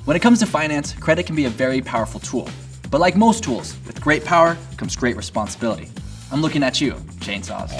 When it comes to finance, credit can be a very powerful tool. But like most tools, with great power comes great responsibility. I'm looking at you, chainsaws.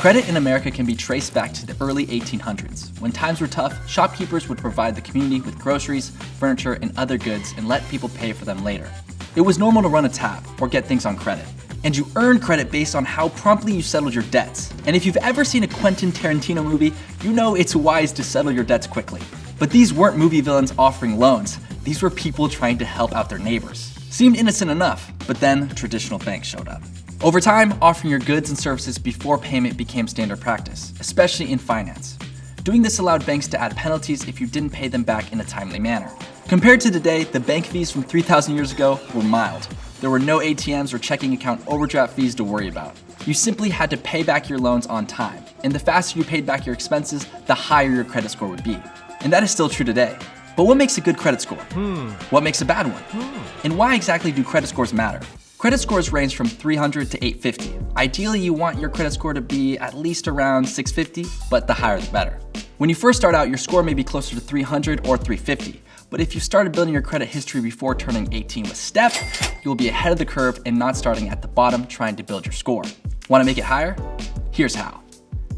Credit in America can be traced back to the early 1800s. When times were tough, shopkeepers would provide the community with groceries, furniture, and other goods and let people pay for them later. It was normal to run a tab or get things on credit. And you earn credit based on how promptly you settled your debts. And if you've ever seen a Quentin Tarantino movie, you know it's wise to settle your debts quickly. But these weren't movie villains offering loans. These were people trying to help out their neighbors. Seemed innocent enough, but then traditional banks showed up. Over time, offering your goods and services before payment became standard practice, especially in finance. Doing this allowed banks to add penalties if you didn't pay them back in a timely manner. Compared to today, the bank fees from 3,000 years ago were mild. There were no ATMs or checking account overdraft fees to worry about. You simply had to pay back your loans on time, and the faster you paid back your expenses, the higher your credit score would be. And that is still true today. But what makes a good credit score? What makes a bad one? And why exactly do credit scores matter? Credit scores range from 300 to 850. Ideally, you want your credit score to be at least around 650, but the higher the better. When you first start out, your score may be closer to 300 or 350. But if you started building your credit history before turning 18 with STEP, you will be ahead of the curve and not starting at the bottom trying to build your score. Want to make it higher? Here's how.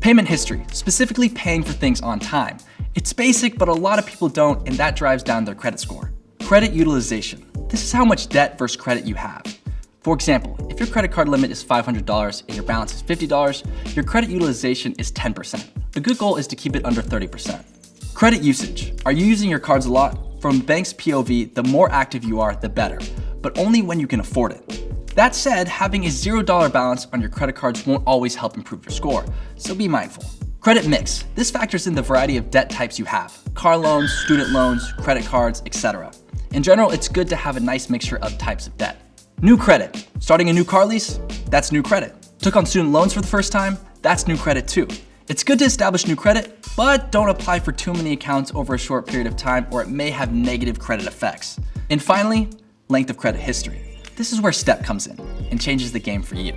Payment history, specifically paying for things on time. It's basic, but a lot of people don't, and that drives down their credit score. Credit utilization. This is how much debt versus credit you have. For example, if your credit card limit is $500 and your balance is $50, your credit utilization is 10%. The good goal is to keep it under 30%. Credit usage. Are you using your cards a lot? From the bank's POV, the more active you are, the better, but only when you can afford it. That said, having a $0 balance on your credit cards won't always help improve your score, so be mindful. Credit mix. This factors in the variety of debt types you have: car loans, student loans, credit cards, etc. In general, it's good to have a nice mixture of types of debt. New credit. Starting a new car lease? That's new credit. Took on student loans for the first time? That's new credit too. It's good to establish new credit, but don't apply for too many accounts over a short period of time or it may have negative credit effects. And finally, length of credit history. This is where STEP comes in and changes the game for you.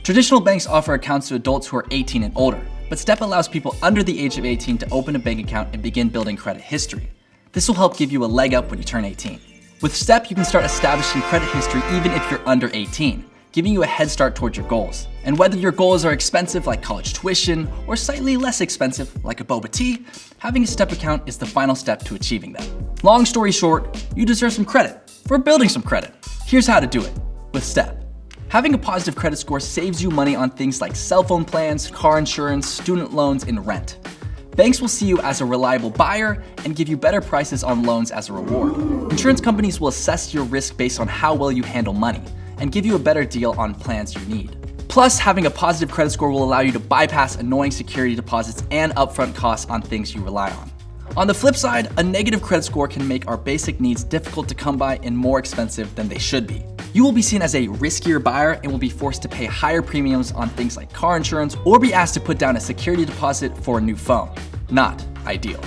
Traditional banks offer accounts to adults who are 18 and older, but STEP allows people under the age of 18 to open a bank account and begin building credit history. This will help give you a leg up when you turn 18. With STEP, you can start establishing credit history even if you're under 18. Giving you a head start towards your goals. And whether your goals are expensive like college tuition or slightly less expensive like a boba tea, having a STEP account is the final step to achieving them. Long story short, you deserve some credit for building some credit. Here's how to do it with STEP. Having a positive credit score saves you money on things like cell phone plans, car insurance, student loans, and rent. Banks will see you as a reliable buyer and give you better prices on loans as a reward. Insurance companies will assess your risk based on how well you handle money and give you a better deal on plans you need. Plus, having a positive credit score will allow you to bypass annoying security deposits and upfront costs on things you rely on. On the flip side, a negative credit score can make our basic needs difficult to come by and more expensive than they should be. You will be seen as a riskier buyer and will be forced to pay higher premiums on things like car insurance or be asked to put down a security deposit for a new phone. Not ideal.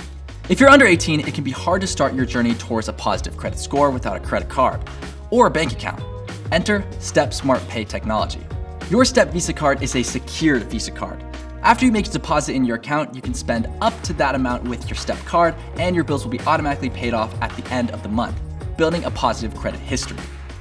If you're under 18, it can be hard to start your journey towards a positive credit score without a credit card or a bank account. Enter STEP Smart Pay technology. Your STEP Visa card is a secured Visa card. After you make a deposit in your account, you can spend up to that amount with your STEP card and your bills will be automatically paid off at the end of the month, building a positive credit history.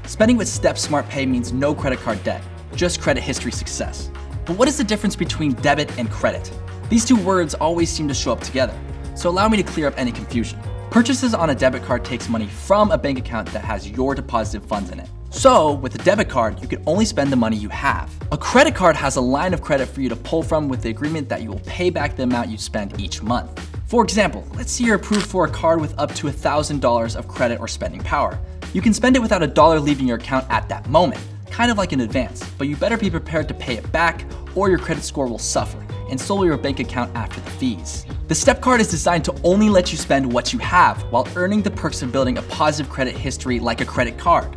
Spending with STEP Smart Pay means no credit card debt, just credit history success. But what is the difference between debit and credit? These two words always seem to show up together, so allow me to clear up any confusion. Purchases on a debit card takes money from a bank account that has your deposited funds in it. So, with a debit card, you can only spend the money you have. A credit card has a line of credit for you to pull from with the agreement that you will pay back the amount you spend each month. For example, let's say you're approved for a card with up to $1,000 of credit or spending power. You can spend it without a dollar leaving your account at that moment, kind of like an advance, but you better be prepared to pay it back or your credit score will suffer and so will your bank account after the fees. The STEP card is designed to only let you spend what you have while earning the perks of building a positive credit history like a credit card.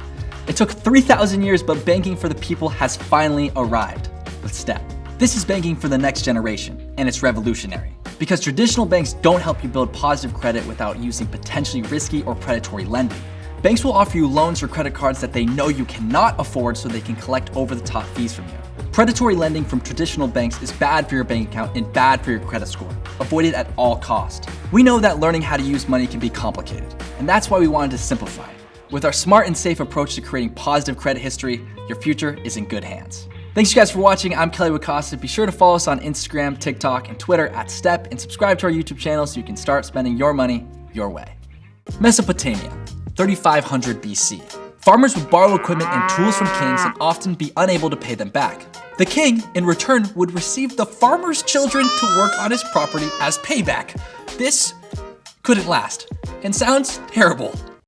It took 3,000 years, but banking for the people has finally arrived with STEP. This is banking for the next generation, and it's revolutionary. Because traditional banks don't help you build positive credit without using potentially risky or predatory lending. Banks will offer you loans or credit cards that they know you cannot afford so they can collect over-the-top fees from you. Predatory lending from traditional banks is bad for your bank account and bad for your credit score. Avoid it at all costs. We know that learning how to use money can be complicated. And that's why we wanted to simplify. With our smart and safe approach to creating positive credit history, your future is in good hands. Thanks you guys for watching. I'm Kelly Wakasa. Be sure to follow us on Instagram, TikTok, and Twitter @Step, and subscribe to our YouTube channel so you can start spending your money your way. Mesopotamia, 3500 BC. Farmers would borrow equipment and tools from kings and often be unable to pay them back. The king, in return, would receive the farmer's children to work on his property as payback. This couldn't last and sounds terrible.